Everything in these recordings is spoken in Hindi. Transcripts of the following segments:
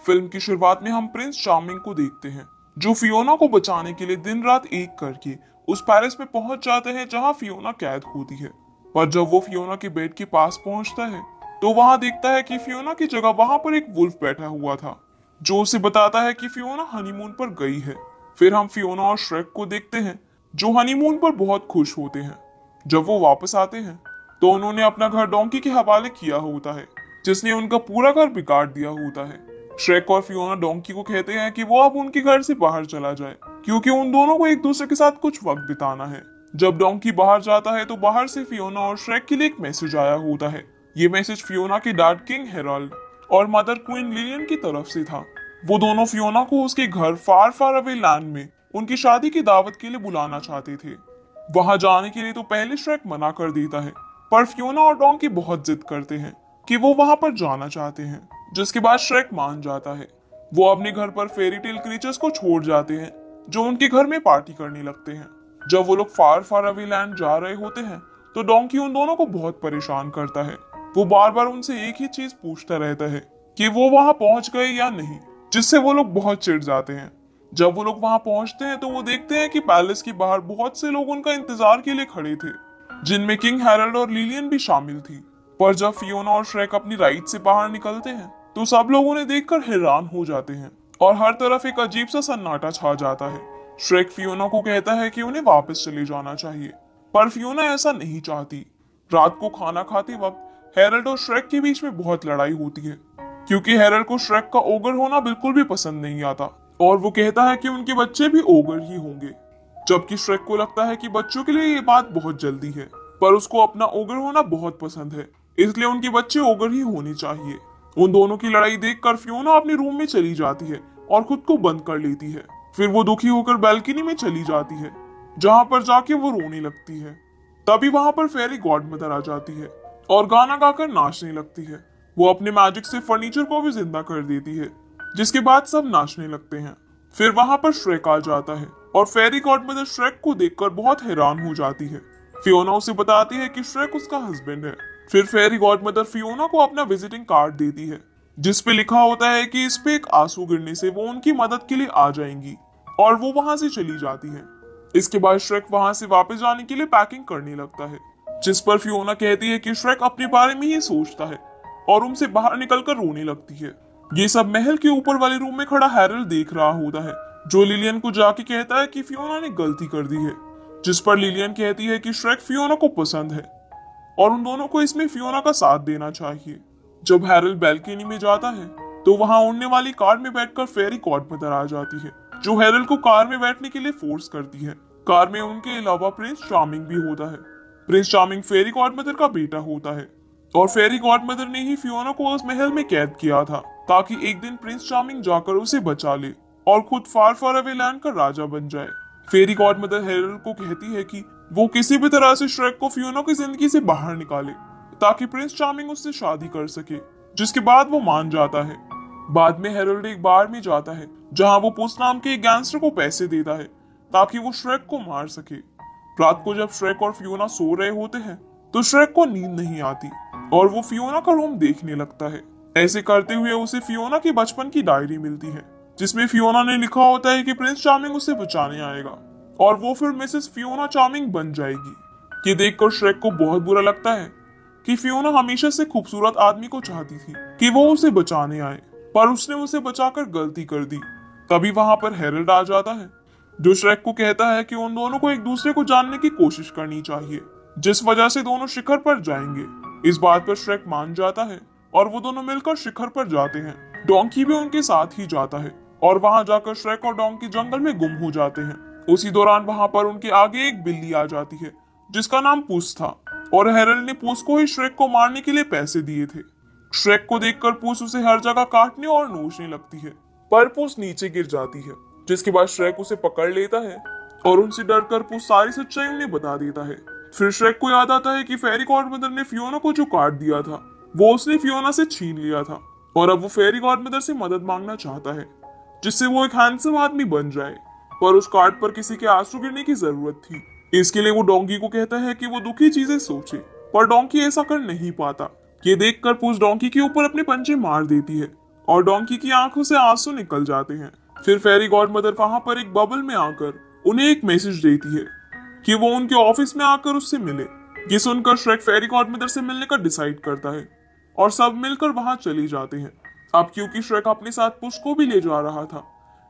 फिल्म की शुरुआत में हम प्रिंस चार्मिंग को देखते हैं, जो फियोना को बचाने के लिए दिन रात एक करके उस पैलेस में पहुंच जाते हैं जहां फियोना कैद होती है। पर जब वो फियोना के बेड के पास पहुंचता है तो वहां देखता है कि फियोना की जगह वहां पर एक वुल्फ बैठा हुआ था, जो उसे बताता है कि फियोना हनीमून पर गई है। फिर हम फियोना और श्रेक को देखते हैं, जो हनीमून पर बहुत खुश होते हैं। जब वो वापस आते हैं तो उन्होंने अपना घर डोंकी के हवाले किया होता है, जिसने उनका पूरा घर बिगाड़ दिया होता है। श्रेक और फियोना डोंकी को कहते हैं कि वो अब उनके घर से बाहर चला जाए, क्योंकि उन दोनों को एक दूसरे के साथ कुछ वक्त बिताना है। जब डोंकी बाहर जाता है तो बाहर से फियोना और श्रेक के लिए एक मैसेज आया होता है। ये मैसेज फियोना के डैड किंग हेराल्ड और मदर क्वीन लिलियन की तरफ से था। वो दोनों फियोना को उसके घर फार फार अवे लैंड में उनकी शादी की दावत के लिए बुलाना चाहते थे। वहां जाने के लिए तो पहले श्रेक मना कर देता है, पर फियोना और डोंकी बहुत जिद करते हैं कि वो वहां पर जाना चाहते हैं, जिसके बाद श्रेक मान जाता है। वो अपने घर पर फेरी टेल क्रीचर्स को छोड़ जाते हैं, जो उनके घर में पार्टी करने लगते हैं। जब वो लोग फार फार अवे लैंड जा रहे होते हैं तो डोंकी उन दोनों को बहुत परेशान करता है। वो बार बार उनसे एक ही चीज पूछता रहता है कि वो वहां पहुंच गए या नहीं, जिससे वो लोग बहुत चिढ़ जाते हैं। जब वो लोग वहां पहुंचते हैं तो वो देखते हैं कि पैलेस के बाहर बहुत से लोग उनका इंतजार के लिए खड़े थे, जिनमें किंग हैरल्ड और लिलियन भी शामिल थी। पर जब फियोना और श्रेक अपनी राइड से बाहर निकलते हैं तो सब लोग उन्हें देखकर हैरान हो जाते हैं और हर तरफ एक अजीब सा सन्नाटा छा जाता है। श्रेक फियोना को कहता है कि उन्हें वापस चले जाना चाहिए, पर फियोना ऐसा नहीं चाहती। रात को खाना खाते वक्त हैरल्ड और श्रेक के बीच में बहुत लड़ाई होती है, क्योंकि हैरल्ड को श्रेक का ओगर होना बिल्कुल भी पसंद नहीं आता और वो कहता है कि उनके बच्चे भी ओगर ही होंगे। जबकि श्रेक को लगता है कि बच्चों के लिए ये बात बहुत जल्दी है, पर उसको अपना ओगर होना बहुत पसंद है, इसलिए उनके बच्चे ओगर ही होने चाहिए। उन दोनों की लड़ाई देखकर फियोना अपने रूम में चली जाती है और खुद को बंद कर लेती है। फिर वो दुखी होकर बैल्कनी में चली जाती है, जहां पर जाके वो रोने लगती है। तभी वहां पर फेरी गॉडमदर आ जाती है और गाना गाकर नाचने लगती है। वो अपने मैजिक से फर्नीचर को भी जिंदा कर देती है, जिसके बाद सब नाचने लगते हैं। फिर वहां पर श्रेक आ जाता है और फेरी गॉडमदर श्रेक को देखकर बहुत हैरान हो जाती है। फियोना उसे बताती है कि श्रेक उसका हस्बैंड है। फिर फेरी गॉडमदर फियोना को अपना विजिटिंग कार्ड देती है, जिस पे लिखा होता है कि इस पे एक आंसू गिरने से वो उनकी मदद के लिए आ जाएंगी, और वो वहां से चली जाती है। इसके बाद श्रेक वहां से वापस जाने के लिए पैकिंग करने लगता है, जिस पर फियोना कहती है कि श्रेक अपने बारे में ही सोचता है और उनसे बाहर निकलकर रोने लगती है। ये सब महल के ऊपर वाले रूम में खड़ा हैरल्ड देख रहा होता है, जो लिलियन को जाके कहता है कि फियोना ने गलती कर दी है, जिस पर लिलियन कहती है कि श्रेक फियोना को पसंद है और उन दोनों को इसमें फियोना का साथ देना चाहिए। जब हैरल्ड बैल्कनी में जाता है तो वहां उड़ने वाली कार में बैठकर फेरी गॉडमदर आ जाती है, जो हैरल्ड को कार में बैठने के लिए फोर्स करती है। कार में उनके अलावा प्रिंस चार्मिंग भी होता है। प्रिंस चार्मिंग फेरी गॉडमदर का बेटा होता है और फेरी गॉडमदर ने ही फियोना को उस महल में कैद किया था, ताकि एक दिन प्रिंस चार्मिंग जाकर उसे बचा ले और खुद फार फार अवे लैंड का राजा बन जाए। फेरी गॉडमदर हैरल्ड को कहती है कि वो किसी भी तरह से श्रेक को फियोना की जिंदगी से बाहर निकाले, ताकि प्रिंस चार्मिंग उससे शादी कर सके, जिसके बाद वो मान जाता है। बाद में हैरल्ड एक बार में जाता है, जहां वो पुस नाम के एक गैंगस्टर को पैसे देता है ताकि वो श्रेक को मार सके। रात को जब श्रेक और फियोना सो रहे होते हैं तो श्रेक को नींद नहीं आती और वो फियोना का रूम देखने लगता है। ऐसे करते हुए उसे फियोना के बचपन की डायरी मिलती है, जिसमें फियोना ने लिखा होता है कि प्रिंस चार्मिंग उसे बचाने आएगा और वो फिर मिसेस फियोना चार्मिंग बन जाएगी। ये देखकर श्रेक को बहुत बुरा लगता है कि फियोना हमेशा से खूबसूरत आदमी को चाहती थी कि वो उसे बचाने आए, पर उसने उसे बचाकर गलती कर दी। तभी वहां पर हैरल्ड आ जाता है, जो श्रेक को कहता है कि उन दोनों को एक दूसरे को जानने की कोशिश करनी चाहिए, जिस वजह से दोनों शिखर पर जाएंगे। इस बात पर श्रेक मान जाता है और वो दोनों मिलकर शिखर पर जाते हैं। डोंकी भी उनके साथ ही जाता है और वहां जाकर श्रेक और डोंकी जंगल में गुम हो जाते हैं। उसी दौरान वहां पर उनके आगे एक बिल्ली आ जाती है, जिसका नाम पूस था, और हैरल्ड ने पूस को ही श्रेक को मारने के लिए पैसे दिए थे। श्रेक को देखकर पूस उसे हर जगह काटने और नोचने लगती है, पर पूस नीचे गिर जाती है, जिसके बाद श्रेक उसे पकड़ लेता है और उनसे डरकर पूस सारी सच्चाई उन्हें बता देता है। फिर श्रेक को याद आता है कि फेरी गॉडमदर ने फियोना को जो काट दिया था वो उसने फियोना से छीन लिया था, और अब वो फेरी गॉडमदर से मदद मांगना चाहता है, जिससे वो एक हैंडसम आदमी बन जाए। पर उस कार्ड पर किसी के आंसू गिरने की जरूरत थी। इसके लिए वो डोंकी को कहता है कि वो दुखी चीजें सोचे, पर डोंकी ऐसा कर नहीं पाता। ये देखकर पूस डोंकी के ऊपर अपने पंजे मार देती है और डोंकी की आंखों से आंसू निकल जाते हैं। फिर फेरी गॉडमदर वहां पर एक बबल में आकर उन्हें एक मैसेज देती है कि वो उनके ऑफिस में आकर उससे मिले। ये सुनकर श्रेक फेरी गॉडमदर से मिलने का डिसाइड करता है और सब मिलकर वहां चली जाते हैं। अब क्योंकि श्रेक अपने साथ पुश को भी ले जा रहा था,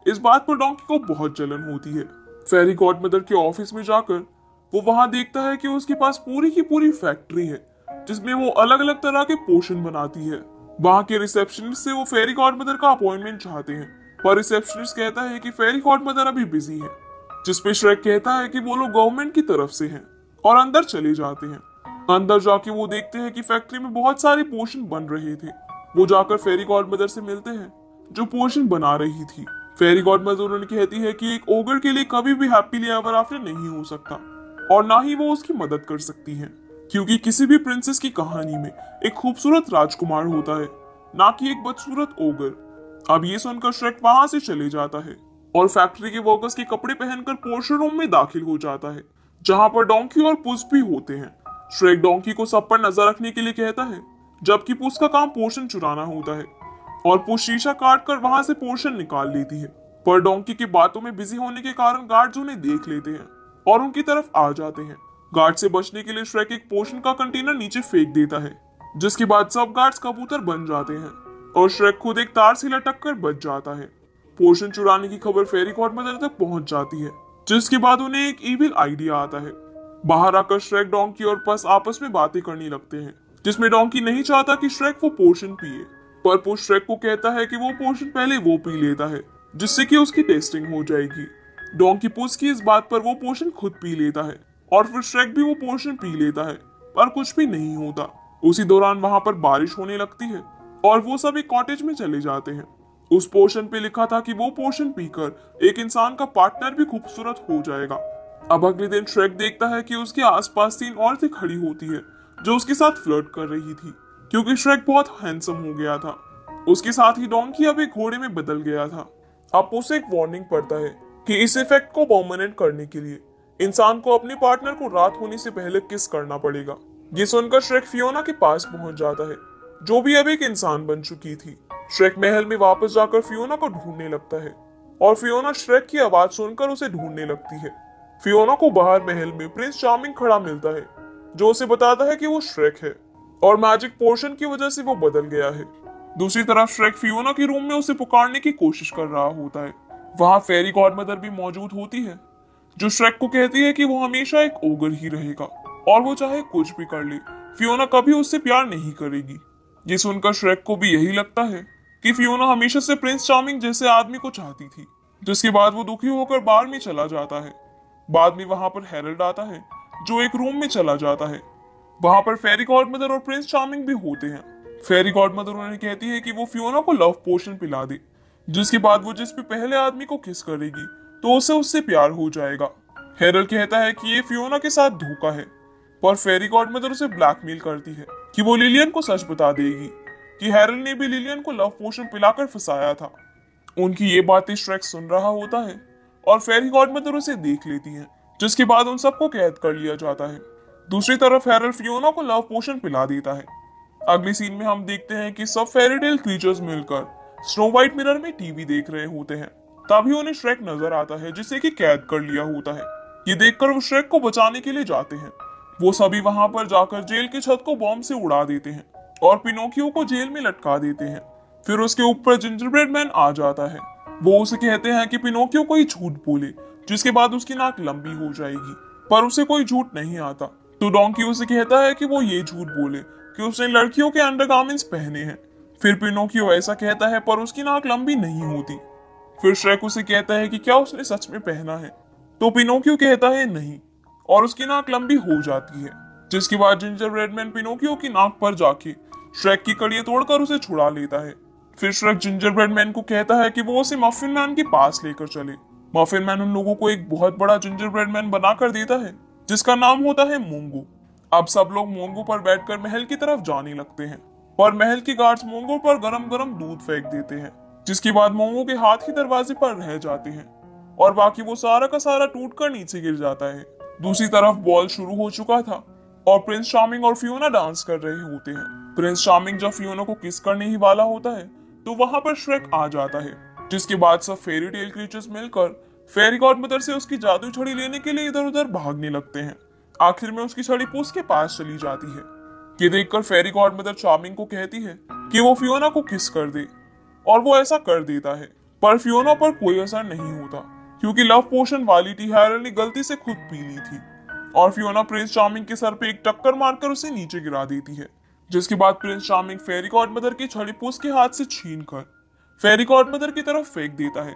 इस बात पर डोंकी को बहुत जलन होती है। फेरी गॉडमदर के ऑफिस में जाकर वो वहां देखता है कि उसके पास पूरी की पूरी फैक्ट्री है जिसमें वो अलग अलग तरह के पोशन बनाती है। वहां के रिसेप्शनिस्ट से वो फेरी गॉडमदर का अपॉइंटमेंट चाहते हैं, पर रिसेप्शनिस्ट कहता है कि फेरी गॉडमदर अभी बिजी है, जिस पे श्रेक कहता है कि वो लोग गवर्नमेंट की तरफ से हैं और अंदर चले जाते हैं। अंदर जाके वो देखते हैं कि फैक्ट्री में बहुत सारे पोशन बन रहे थे। वो जाकर फेरी गॉडमदर से मिलते हैं जो पोशन बना रही थी। फेरी गॉडमदर उन्हें कहती है कि एक ओगर के लिए कभी भी हैप्पीली एवर आफ्टर नहीं हो सकता और ना ही वो उसकी मदद कर सकती है, क्योंकि किसी भी प्रिंसेस की कहानी में एक खूबसूरत राजकुमार होता है, ना कि एक बदसूरत ओगर। अब ये सुनकर श्रेक वहां से चले जाता है और फैक्ट्री के वर्कर्स के कपड़े पहनकर पोर्शन रूम में दाखिल हो जाता है, जहां पर डोंकी और पुस भी होते हैं। श्रेक डोंकी को सब पर नजर रखने के लिए कहता है, जबकि पुस का काम पोर्शन चुराना होता है और पुस शीशा काट कर वहां से पोर्शन निकाल लेती है। पर डोंकी की बातों में बिजी होने के कारण गार्ड्स उन्हें देख लेते हैं और उनकी तरफ आ जाते हैं। गार्ड से बचने के लिए श्रेक एक पोर्शन का कंटेनर नीचे फेंक देता है, जिसके बाद सब गार्ड्स कबूतर बन जाते हैं और श्रेक खुद एक तार से लटक कर बच जाता है। पोर्शन चुराने की खबर फेरी गॉडमदर तक पहुंच जाती है, जिसके बाद उन्हें एक इविल आइडिया आता है। बाहर आकर श्रेक डोंकी और पस आपस में बातें करने लगते हैं, जिसमें डोंकी नहीं चाहता कि श्रेक वो पोर्शन पिए, पर पुस श्रेक को कहता है कि वो पोर्शन पहले वो पी लेता है, जिससे कि उसकी टेस्टिंग हो जाएगी। डोंकी पुस की इस बात पर वो पोर्शन खुद पी लेता है और फिर श्रेक भी वो पोर्शन पी लेता है, पर कुछ भी नहीं होता। उसी दौरान वहां पर बारिश होने लगती है और वो सब एक कॉटेज में चले जाते हैं। उस पोर्शन पे लिखा था कि वो पोर्शन पीकर एक इंसान का पार्टनर भी खूबसूरत हो जाएगा। अब अगले दिन श्रेक देखता है कि उसके आसपास 3 औरतें खड़ी होती है जो उसके साथ फ्लर्ट कर रही थी, क्योंकि श्रेक बहुत हैंडसम हो गया था। उसके साथ ही डोंकी अब एक घोड़े में बदल गया था। अब उसे एक वार्निंग पड़ता है कि इस इफेक्ट को परमानेंट करने के लिए इंसान को अपने पार्टनर को रात होने से पहले किस करना पड़ेगा। ये सुनकर श्रेक फियोना के पास पहुंच जाता है, जो भी अब एक इंसान बन चुकी थी। श्रेक महल में वापस जाकर फियोना को ढूंढने लगता है और फियोना श्रेक की आवाज सुनकर उसे ढूंढने लगती है। फियोना को बाहर महल में प्रिंस चार्मिंग खड़ा मिलता है, जो उसे बताता है कि वो श्रेक है और मैजिक पोर्शन की वजह से वो बदल गया है। दूसरी तरफ श्रेक फियोना के रूम में उसे पुकारने की कोशिश कर रहा होता है। वहां फेरी गॉडमदर भी मौजूद होती है, जो श्रेक को कहती है कि वो हमेशा एक ओगर ही रहेगा और वो चाहे कुछ भी कर ले, फियोना कभी उससे प्यार नहीं करेगी। ये सुनकर श्रेक को भी यही लगता है कि फियोना हमेशा से प्रिंस चार्मिंग जैसे आदमी को चाहती थी, जिसके बाद वो दुखी होकर बार में चला जाता है। बाद में वहां पर हेरल्ड आता है, जो एक रूम में चला जाता है। वहां पर फेरी गॉडमदर और प्रिंस चार्मिंग भी होते हैं। फेरी गॉडमदर उन्हें कहती है कि वो फियोना को लव पोशन पिला दे, जिसके बाद वो जिस भी पहले आदमी को किस करेगी तो उसे उससे प्यार हो जाएगा। हेरल्ड कहता है कि ये फियोना के साथ धोखा है, पर फेरी गॉडमदर उसे ब्लैकमेल करती है कि वो लिलियन को सच बता देगी कि हेरल्ड ने भी लिलियन को लव पोशन पिलाकर फंसाया था। उनकी ये बातें श्रेक सुन रहा होता है और फेरी गॉडमदर उसे देख लेती है, जिसके बाद उन सबको कैद कर लिया जाता है। दूसरी तरफ हेरल्ड फियोना को लव पोशन पिला देता है। अगली सीन में हम देखते हैं कि सब फेरीटेल क्रीचर्स मिलकर स्नो व्हाइट मिरर में टीवी देख रहे होते हैं। तभी उन्हें श्रेक नजर आता है, जिसे कि कैद कर लिया होता है। ये देखकर वो श्रेक को बचाने के लिए जाते हैं। वो सभी वहां पर जाकर जेल की छत को बॉम्ब से उड़ा देते हैं और पिनोकियो को जेल में लटका देते हैं। फिर उसके ऊपर जिंजरब्रेड मैन आ जाता है। वो उसे कहते हैं कि पिनोकियो कोई झूठ बोले, जिसके बाद उसकी नाक लंबी हो जाएगी, पर उसे कोई झूठ नहीं आता। तो डोंकी उसे कहता है कि वो ये झूठ बोले कि उसने लड़कियों के अंडरगारमेंट्स पहने हैं। फिर पिनोकियो ऐसा कहता है, पर उसकी नाक लंबी नहीं होती। फिर श्रेक उसे कहता है कि क्या उसने सच में पहना है, तो पिनोकियो कहता है नहीं, और उसकी नाक लंबी हो जाती है। जिसके बाद जिंजरब्रेड मैन पिनोकियो की नाक पर जाके श्रेक की कड़ियां तोड़कर उसे छुड़ा लेता है। फिर श्रेक जिंजरब्रेड मैन को कहता है कि वो उसे मफिन मैन के पास लेकर चले। मफिन मैन उन लोगों को एक बहुत बड़ा जिंजरब्रेड मैन बनाकर देता है, जिसका नाम होता है मोंगो। अब सब लोग मोंगो पर बैठकर महल की तरफ जाने लगते हैं, पर महल के गार्ड्स मोंगो पर गरम गरम दूध फेंक देते हैं, जिसके बाद मोंगो के हाथ ही दरवाजे पर रह जाते हैं और बाकी वो सारा का सारा टूटकर नीचे गिर जाता है। दूसरी तरफ बॉल शुरू हो चुका था और प्रिंस चार्मिंग और फियोना डांस कर रहे होते हैं। प्रिंस चार्मिंग जब फियोना को किस करने ही वाला होता है, तो वहां पर श्रेक आ जाता है, जिसके बाद सब फेरी टेल क्रीचर्स मिलकर फेरी गॉडमदर से उसकी जादुई छड़ी लेने के लिए इधर उधर भागने लगते हैं। आखिर में उसकी छड़ी पूस के पास चली जाती है। ये देखकर फेरी गॉडमदर चार्मिंग को कहती है कि वो फियोना को किस कर दे, और वो ऐसा कर देता है। पर फियोना पर कोई असर नहीं होता, क्योंकि लव पोशन वाली टी हैरल ने गलती से खुद पी ली थी, और फियोना प्रिंस चार्मिंग के सर पे एक टक्कर मारकर उसे नीचे गिरा देती है। जिसके बाद प्रिंस चार्मिंग फेरी गॉडमदर की छड़ी पूस के हाथ से छीनकर फेरी गॉडमदर की तरफ फेंक देता है।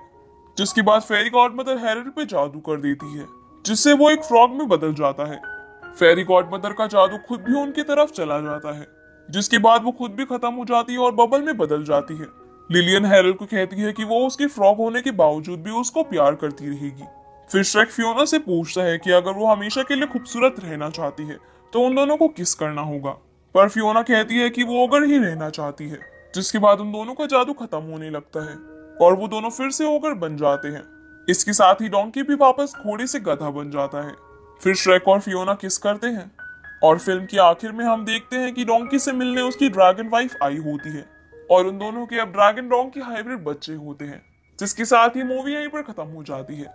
जिसके बाद फेरी गॉडमदर हैरल पे जादू कर देती है, जिससे वो एक फ्रॉग में बदल जाता है। फेरी गॉडमदर का जादू खुद भी उनकी तरफ चला जाता है, जिसके बाद वो खुद भी खत्म हो जाती है और बबल में बदल जाती है। लिलियन हैरल को कहती है कि वो उसके फ्रॉग होने के बावजूद भी उसको प्यार करती रहेगी। फिर श्रेक फियोना से पूछता है कि अगर वो हमेशा के लिए खूबसूरत रहना चाहती है तो उन दोनों को किस करना होगा। पर फियोना कहती है कि वो ओगर ही रहना चाहती है। जिसके बाद उन दोनों का जादू खत्म होने लगता है और वो दोनों फिर से ओगर बन जाते हैं। इसके साथ ही डोंकी भी वापस घोड़े से गधा बन जाता है। फिर श्रेक और फियोना किस करते हैं और फिल्म के आखिर में हम देखते हैं कि डोंकी से मिलने उसकी ड्रैगन वाइफ आई होती है और उन दोनों के अब ड्रैगन डोंकी हाइब्रिड बच्चे होते हैं। जिसके साथ ही मूवी यहीं पर खत्म हो जाती है।